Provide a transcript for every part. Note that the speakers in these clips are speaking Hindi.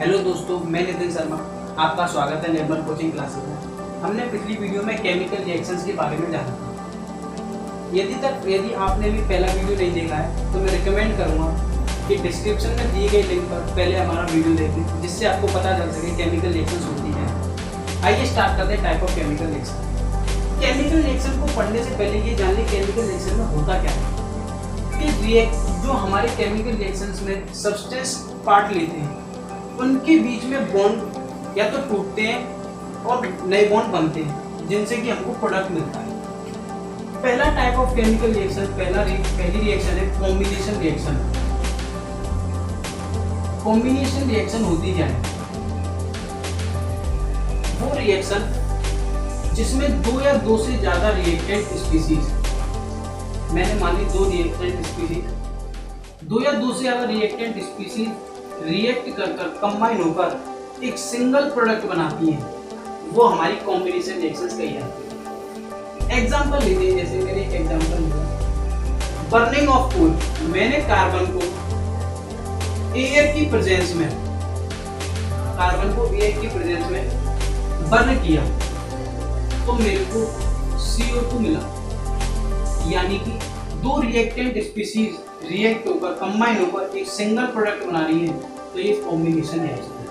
हेलो दोस्तों, मैं नितिन शर्मा। आपका स्वागत है निर्मल कोचिंग क्लासेस में। हमने पिछली वीडियो में केमिकल रिएक्शंस के बारे में जाना था। यदि आपने भी पहला वीडियो नहीं देखा है तो मैं रिकमेंड करूँगा कि डिस्क्रिप्शन में दिए गए लिंक पर पहले हमारा वीडियो देखें, जिससे आपको पता चल सके केमिकल रिएक्शंस होती हैं। आइए स्टार्ट करते हैं type of chemical reaction. Chemical reaction को पढ़ने से पहले ये जान लें केमिकल रिएक्शन में होता क्या है। कि जो हमारे केमिकल रिएक्शंस में सब्सटेंस पार्ट लेते हैं उनके बीच में बॉन्ड या तो टूटते हैं और नए बॉन्ड बनते हैं, जिनसे कि हमको प्रोडक्ट मिलता है। पहला टाइप ऑफ केमिकल रिएक्शन पहली रिएक्शन है कॉम्बिनेशन रिएक्शन। कॉम्बिनेशन रिएक्शन होती क्या है? वो रिएक्शन जिसमें दो या दो से ज्यादा रिएक्टेंट स्पीसीज, मैंने मान ली दो या दो से ज्यादा रिएक्टेंट स्पीसीज रिएक्ट कर कंबाइन होकर एक सिंगल प्रोडक्ट बनाती हैं, वो हमारी कॉम्बिनेशन रिएक्शंस कही जाती है। एग्जांपल लेते हैं, जैसे मैंने एक एग्जांपल लिया बर्निंग ऑफ कोल। मैंने कार्बन को एयर की प्रेजेंस में बर्न किया तो मेरे को CO2 मिला, यानी कि दो रिएक्टेंट स्पीसीज रिएक्ट होकर कंबाइन होकर एक सिंगल प्रोडक्ट बना रही है, तो ये कॉम्बिनेशन रिएक्शन है।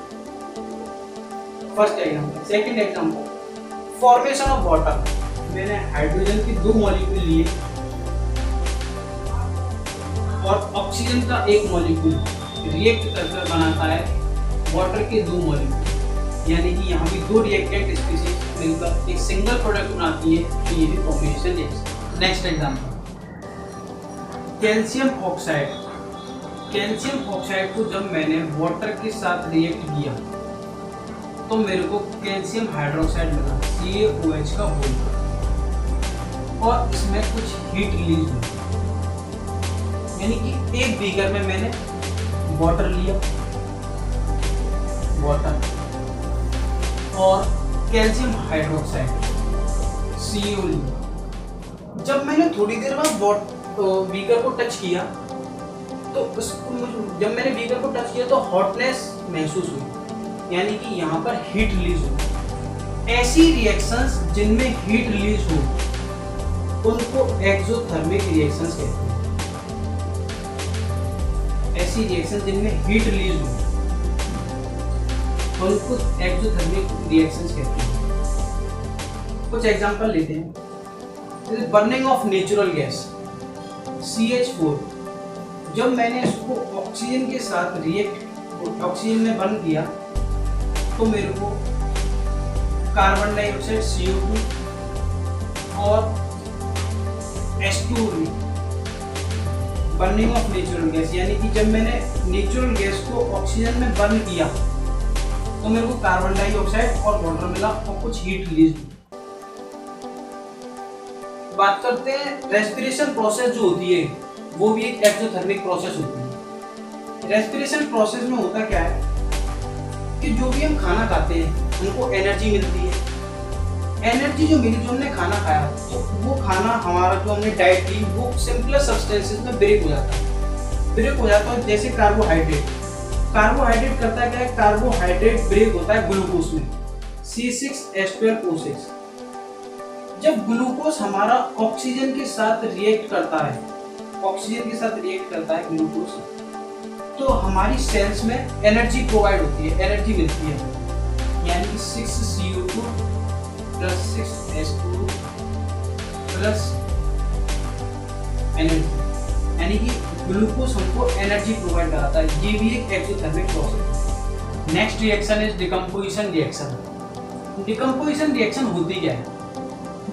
First example. Second example, formation of water. मैंने हाइड्रोजन के दो मॉलिक्यूल लिए और ऑक्सीजन का एक मॉलिक्यूल रिएक्ट कर बनाता है वाटर के दो मॉलिक्यूल, यानी कि यहाँ भी दो रिएक्टेंट स्पीसीज मिलकर एक सिंगल प्रोडक्ट बनाती है, तो ये भी combination reaction. Next example, calcium oxide. Calcium oxide को जब मैंने वाटर के साथ रिएक्ट किया तो मेरे को कैल्शियम हाइड्रोक्साइड मिला, CaOH का होल, और इसमें कुछ हीट रिलीज हुई। यानी कि एक बीकर में मैंने वाटर लिया और कैल्शियम हाइड्रोक्साइड CO लिया। जब मैंने थोड़ी देर बाद बीकर को टच किया तो जब मैंने बीकर को टच किया तो हॉटनेस महसूस हुई, यानी कि यहाँ पर हीट रिलीज हुई। ऐसी रिएक्शंस जिनमें हीट रिलीज हो उनको एक्सोथर्मिक रिएक्शंस कहते हैं। ऐसी रिएक्शन जिनमें हीट रिलीज हो उनको एक्सोथर्मिक रिएक्शंस कहते हैं। कुछ एग्जांपल लेते हैं। Burning of natural gas CH4। जब मैंने इसको ऑक्सीजन के साथ ऑक्सीजन में बर्न किया तो मेरे को कार्बन डाइऑक्साइड CO2 और H2 burning of natural gas, यानी कि जब मैंने नेचुरल गैस को ऑक्सीजन में बर्न किया तो मेरे को कार्बन डाइऑक्साइड और वाटर मिला और कुछ हीट रिलीज हुई। बात करते हैं रेस्पिरेशन प्रोसेस जो होती है, वो भी एक एक्सोथर्मिक प्रोसेस होती है। रेस्पिरेशन प्रोसेस में होता क्या है कि जो भी हम खाना खाते हैं हमको एनर्जी मिलती है। एनर्जी जो मिली, जो हमने खाना खाया, तो वो खाना हमारा जो हमने डाइट ली वो सिंपलर सब्सटेंसेस में ब्रेक हो जाता है। जैसे कार्बोहाइड्रेट करता क्या है, कार्बोहाइड्रेट ब्रेक होता है ग्लूकोज में, C6H12O6। जब ग्लूकोज हमारा ऑक्सीजन के साथ रिएक्ट करता है ग्लूकोज, तो हमारी सेल्स में एनर्जी प्रोवाइड होती है, एनर्जी मिलती है, यानी कि 6CO2 + 6H2 प्लस एनर्जी, यानी कि ग्लूकोज हमको एनर्जी प्रोवाइड कराता है। ये भी एक एक्सोथर्मिक प्रोसेस है। Next reaction is decomposition reaction. Decomposition reaction होती क्या है?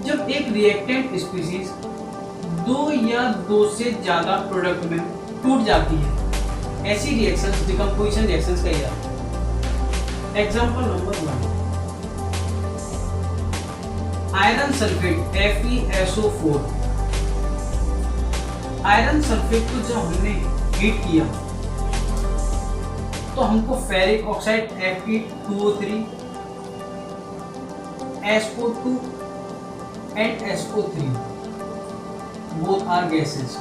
जब एक रिएक्टेंट स्पीसीज दो या दो से ज्यादा प्रोडक्ट में टूट जाती है, ऐसी रिएक्शंस डिकम्पोजिशन रिएक्शंस कही जाती है। Example number 1, iron sulphate FeSO4। Iron sulphate को जब हमने हीट किया तो हमको ferric oxide Fe2O3, SO2 and SO3 both are gases।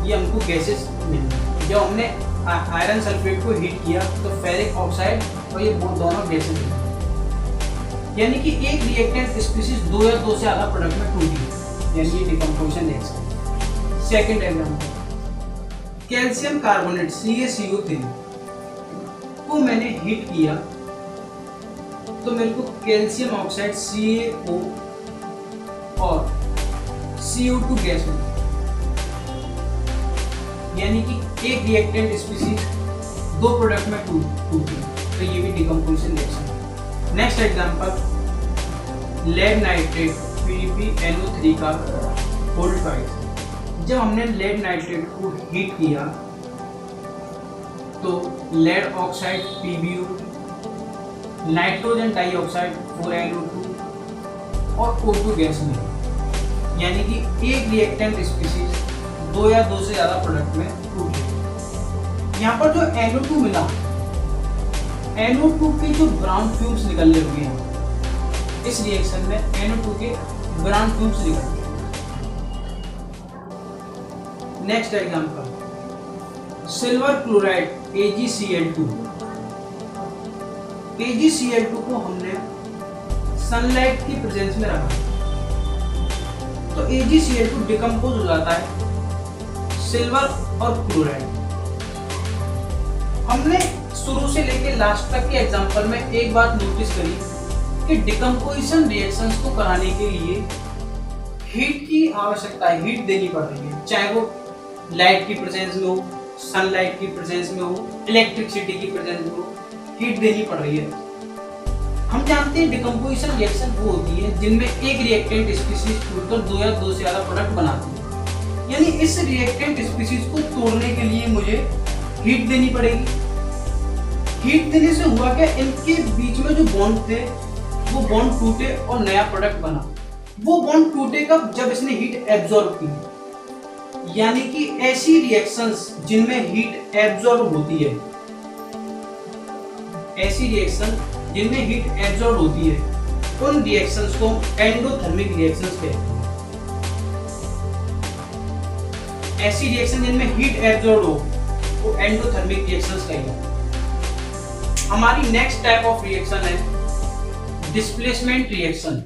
ये हमको गैसेस मिली। जब हमने आयरन सल्फेट को हीट किया तो फेरिक ऑक्साइड और ये दोनों गैसेज बने, यानी कि एक रिएक्टेंट स्पीशीज दो या दो से ज्यादा प्रोडक्ट में टूटी, यानी ये decomposition reaction. Second example, calcium carbonate CaCO3 को मैंने हीट किया तो मेरे को कैल्शियम ऑक्साइड CaO और CO2 गैस मिली, यानी कि एक रिएक्टेंट स्पीशीज दो प्रोडक्ट में टूटी, तो ये भी decomposition reaction. Next example, lead nitrate PbNO3 का होल ट्वाइस। जब हमने लेड नाइट्रेट को हीट किया तो lead oxide PbO, nitrogen dioxide 4NO2 और O2 गैस मिली, यानी कि एक रिएक्टेंट स्पीशीज दो या दो से ज्यादा प्रोडक्ट में टूटी। यहाँ पर जो NO2 मिला, NO2 के जो ब्राउन फ्यूम्स निकलने लगे हैं, इस रिएक्शन में NO2 के ब्राउन फ्यूम्स निकलते हैं। Next example, silver chloride AgCl2। AgCl2 को हमने सनलाइट की प्रेजेंस में रखा तो AgCl2 डिकम्पोज हो जाता है सिल्वर और क्लोराइड। हमने शुरू से लेकर लास्ट तक के एग्जांपल में एक बात नोटिस करी कि डिकम्पोजिशन रिएक्शंस को कराने के लिए हीट की आवश्यकता है, हीट देनी पड़ रही है, चाहे वो लाइट की प्रेजेंस में हो, सनलाइट की प्रेजेंस में हो, इलेक्ट्रिसिटी की प्रेजेंस में हो, हीट देनी पड़ रही है। हम जानते हैं डिकम्पोजिशन रिएक्शन वो होती है जिनमें एक रिएक्टेंट स्पीशीज टूटकर दो या दो से ज्यादा प्रोडक्ट बनाती है, यानी इस रिएक्टेंट स्पीशीज को तोड़ने के लिए मुझे हीट देनी पड़ेगी। हीट देने से हुआ क्या, इनके बीच में जो बॉन्ड थे वो बॉन्ड टूटे और नया प्रोडक्ट बना। वो बॉन्ड टूटेगा जब इसने हीट एब्जॉर्ब की, यानी कि ऐसी रिएक्शंस जिनमें हीट एब्जॉर्ब होती है, ऐसी रिएक्शन जिनमें हीट एब्जॉर्ब होती है, उन रिएक्शंस को एंडोथर्मिक रिएक्शंस कहते हैं। ऐसी रिएक्शन जिनमें हीट एब्जॉर्ब हो वो एंडोथर्मिक रिएक्शंस कहते हैं। हमारी नेक्स्ट टाइप ऑफ रिएक्शन है displacement reaction.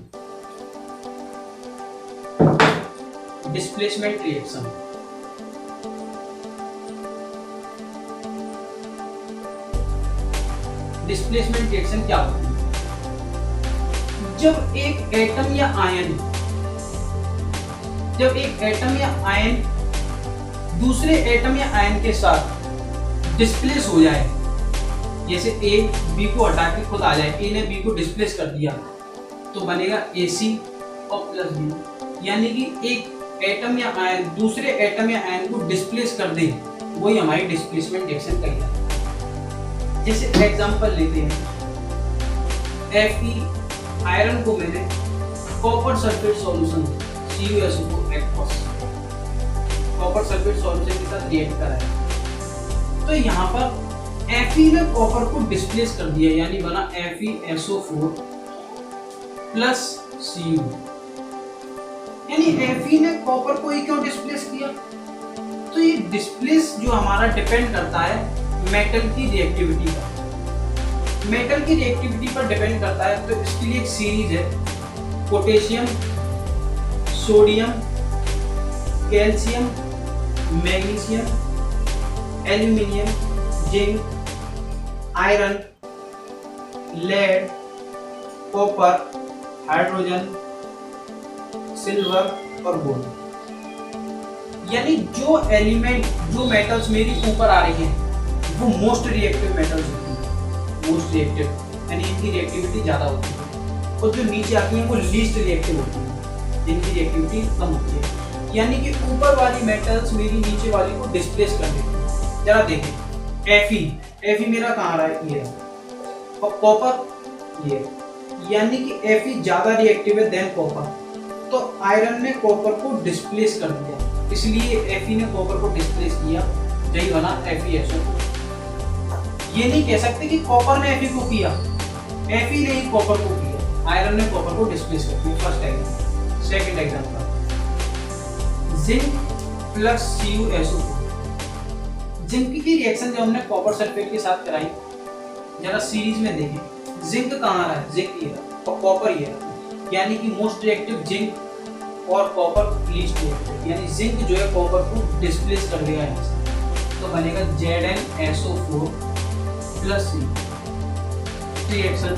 Displacement reaction displacement reaction क्या होती है? जब एक एटम या आयन दूसरे एटम या आयन के साथ डिस्प्लेस हो जाए, जैसे A B को हटा के खुद आ जाए, A ने B को डिस्प्लेस कर दिया तो बनेगा AC और प्लस B, यानी कि एक एटम या आयन दूसरे एटम या आयन को डिस्प्लेस कर दे, वही हमारी डिस्प्लेसमेंट रिएक्शन कहलाती है। जैसे एग्जांपल लेते हैं, Fe आयरन को मैंने copper sulphate solution CuSO aqueous copper sulphate solution के साथ रिएक्ट कराया तो यहाँ पर Fe ने कॉपर को डिस्प्लेस कर दिया, यानी बना FeSO4 प्लस Cu, यानी Fe ने कॉपर को ही क्यों डिस्प्लेस किया? तो ये डिस्प्लेस जो हमारा डिपेंड करता है मेटल की रिएक्टिविटी पर, मेटल की रिएक्टिविटी पर डिपेंड करता है। तो इसके लिए एक सीरीज है, potassium, sodium, calcium, magnesium, aluminium, zinc, iron, lead, copper, hydrogen, silver और गोल्ड। यानी जो एलिमेंट, जो मेटल्स मेरी ऊपर आ रही हैं वो मोस्ट रिएक्टिव मेटल्स होती हैं, मोस्ट रिएक्टिव, यानी इनकी रिएक्टिविटी ज़्यादा होती है, और जो नीचे आती हैं वो लीस्ट रिएक्टिव होती हैं, जिनकी रिएक्टिविटी कम होती है। यानी कि ऊपर वाली मेटल्स मेरी नीचे वाली को डिस्प्लेस कर देती है। जरा देखें, Fe मेरा कहाँ आ रहा है, ये, और कॉपर ये, यानी कि Fe ज़्यादा रिएक्टिव है देन कॉपर, तो आयरन ने कॉपर को डिस्प्लेस कर दिया, इसलिए Fe ने कॉपर को डिस्प्लेस किया, यही बना FeSO4। ये नहीं कह सकते कि कॉपर ने Fe को किया, Fe ने ही कॉपर को किया, आयरन ने कॉपर को डिस्प्लेस कर दिया। First example. Second example, zinc plus CuSO4। Zinc की रिएक्शन जो हमने कॉपर सल्फेट के साथ कराई, जरा सीरीज में देखें, जिंक कहाँ रहा है, जिंक ये रहा और कॉपर ये रहा, यानी कि मोस्ट रिएक्टिव जिंक और कॉपर लीस्ट रिएक्टिव, यानी जिंक जो है कॉपर को डिस्प्लेस कर देगा यहाँ से, तो बनेगा ZnSO4 plus C reaction,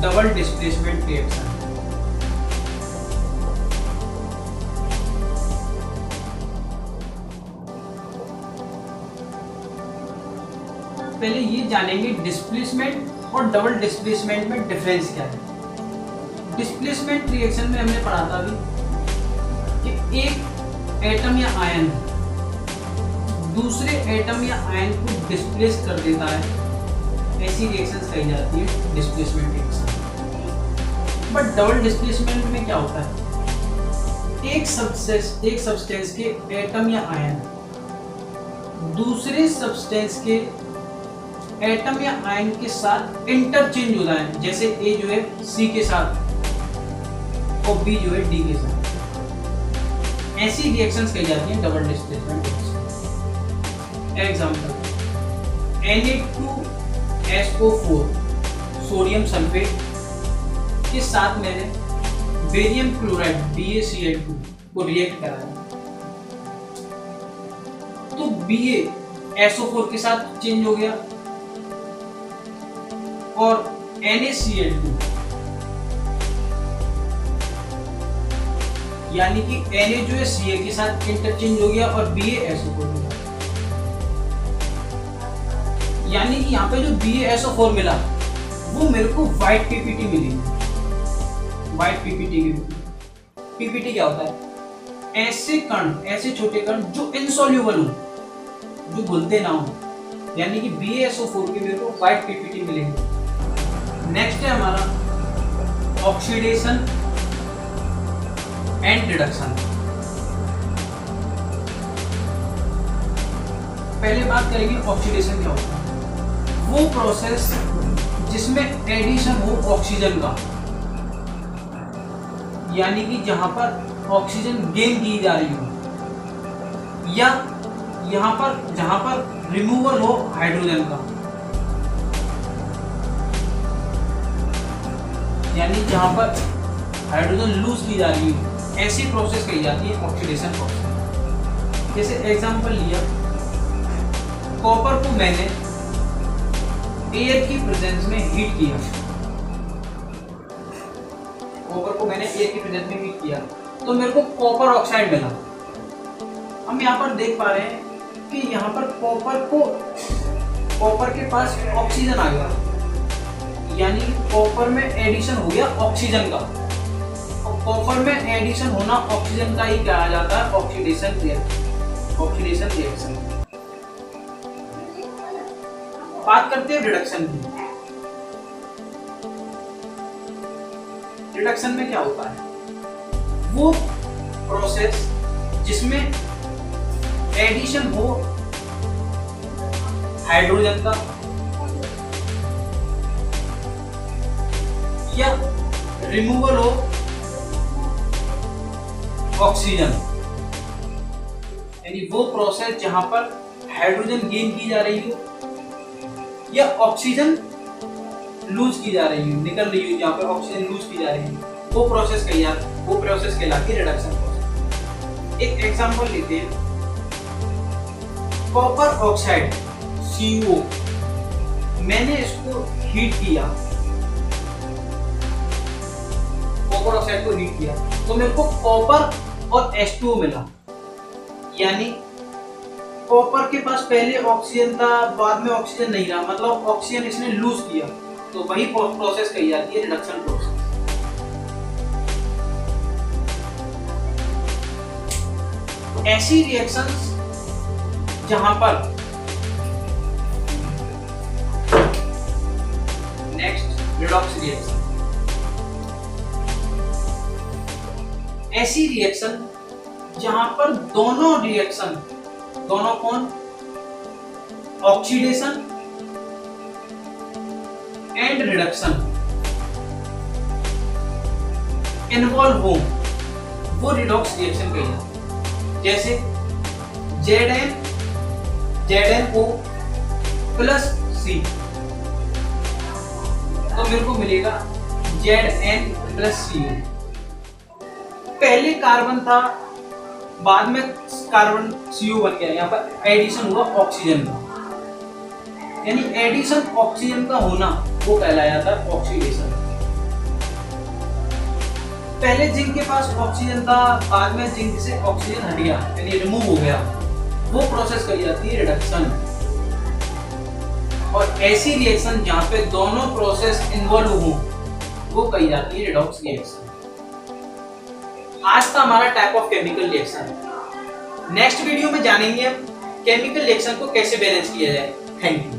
double displacement reaction. पहले ये जानेंगे डिस्प्लेसमेंट और डबल डिस्प्लेसमेंट में डिफरेंस क्या है। डिस्प्लेसमेंट रिएक्शन में हमने पढ़ा था अभी कि एक एटम या आयन दूसरे एटम या आयन को डिस्प्लेस कर देता है, ऐसी रिएक्शंस कही जाती है displacement reaction. But double displacement में क्या होता है, एक सब्सटेंस के एटम या आयन दूसरे सब्सटेंस के एटम या आयन के साथ इंटरचेंज होता है, जैसे ए जो है सी के साथ और बी जो है डी के साथ, ऐसी रिएक्शंस कही जाती हैं double displacement reaction. Example Na2SO4 sodium sulphate के साथ मैंने बेरियम क्लोराइड BaCl2 को रिएक्ट कराया, तो BaSO4 के साथ चेंज हो गया और NaCl2 यानी कि Na जो है Ca के साथ इंटरचेंज हो गया और BaSO4 हो गया, यानी कि यहाँ पे जो BaSO4 मिला वो मेरे को व्हाइट PPT मिली। व्हाइट PPT क्या होता है, ऐसे कण, ऐसे छोटे कण जो इनसॉल्युबल हो, जो घुलते ना हो, यानी कि BaSO4 के मेरे को व्हाइट PPT मिलेंगे। नेक्स्ट है हमारा ऑक्सीडेशन एंड रिडक्शन। पहले बात करेंगे ऑक्सीडेशन क्या होता है, वो प्रोसेस जिसमें एडिशन हो ऑक्सीजन का, यानी कि जहां पर ऑक्सीजन गेन की जा रही हो, या यहां पर जहां पर रिमूवल हो हाइड्रोजन का, यानी जहां पर हाइड्रोजन लूज की जा रही हो, ऐसी प्रोसेस कही जाती है ऑक्सीडेशन प्रोसेस। जैसे एग्जांपल लिया, कॉपर को मैंने एयर की प्रेजेंस में हीट किया, कॉपर को मैंने एयर की प्रेजेंस में हीट किया तो मेरे को कॉपर ऑक्साइड मिला। हम यहाँ पर देख पा रहे हैं कि यहाँ पर कॉपर के पास ऑक्सीजन आ गया, यानी कॉपर में एडिशन हो गया ऑक्सीजन का, और कॉपर में एडिशन होना ऑक्सीजन का ही कहा जाता है ऑक्सीडेशन रिएक्शन। बात करते हैं रिडक्शन की। रिडक्शन में क्या होता है, वो प्रोसेस जिसमें एडिशन हो हाइड्रोजन का या रिमूवल हो ऑक्सीजन, यानी वो प्रोसेस जहां पर हाइड्रोजन गेन की जा रही हो या ऑक्सीजन लूज की जा रही हो, निकल रही हो, जहां पर ऑक्सीजन लूज की जा रही है, वो प्रोसेस कहलाती है रिडक्शन प्रोसेस। एक एग्जांपल लेते हैं, कॉपर ऑक्साइड CO, मैंने इसको हीट किया, कॉपर ऑक्साइड को हीट किया तो मेरे को कॉपर और H2O मिला, यानी कॉपर के पास पहले ऑक्सीजन था, बाद में ऑक्सीजन नहीं रहा, मतलब ऑक्सीजन इसने लूज किया, तो वही प्रोसेस कही जाती है रिडक्शन प्रोसेस। ऐसी रिएक्शंस जहां पर नेक्स्ट रिडॉक्स रिएक्शन, ऐसी रिएक्शन जहां पर दोनों कौन, ऑक्सीडेशन एंड रिडक्शन इन्वॉल्व हो, वो रिडॉक्स रिएक्शन कही जाती है। जैसे ZnO प्लस C, तो मेरे को मिलेगा Zn प्लस CO। पहले कार्बन था, बाद में कार्बन CO बन गया, यहाँ पर एडिशन हुआ ऑक्सीजन का, यानी एडिशन ऑक्सीजन का होना वो कहलाया जाता है ऑक्सीडेशन। पहले जिंक के पास ऑक्सीजन था, बाद में जिंक से ऑक्सीजन हट गया यानी रिमूव हो गया, वो प्रोसेस कही जाती है रिडक्शन। और ऐसी रिएक्शन जहां पे दोनों प्रोसेस इन्वॉल्व हो वो कही जाती है रिडॉक्स रिएक्शन। आज का हमारा type of chemical reaction. Next video में जानेंगे हम केमिकल रिएक्शन को कैसे बैलेंस किया जाए। Thank you.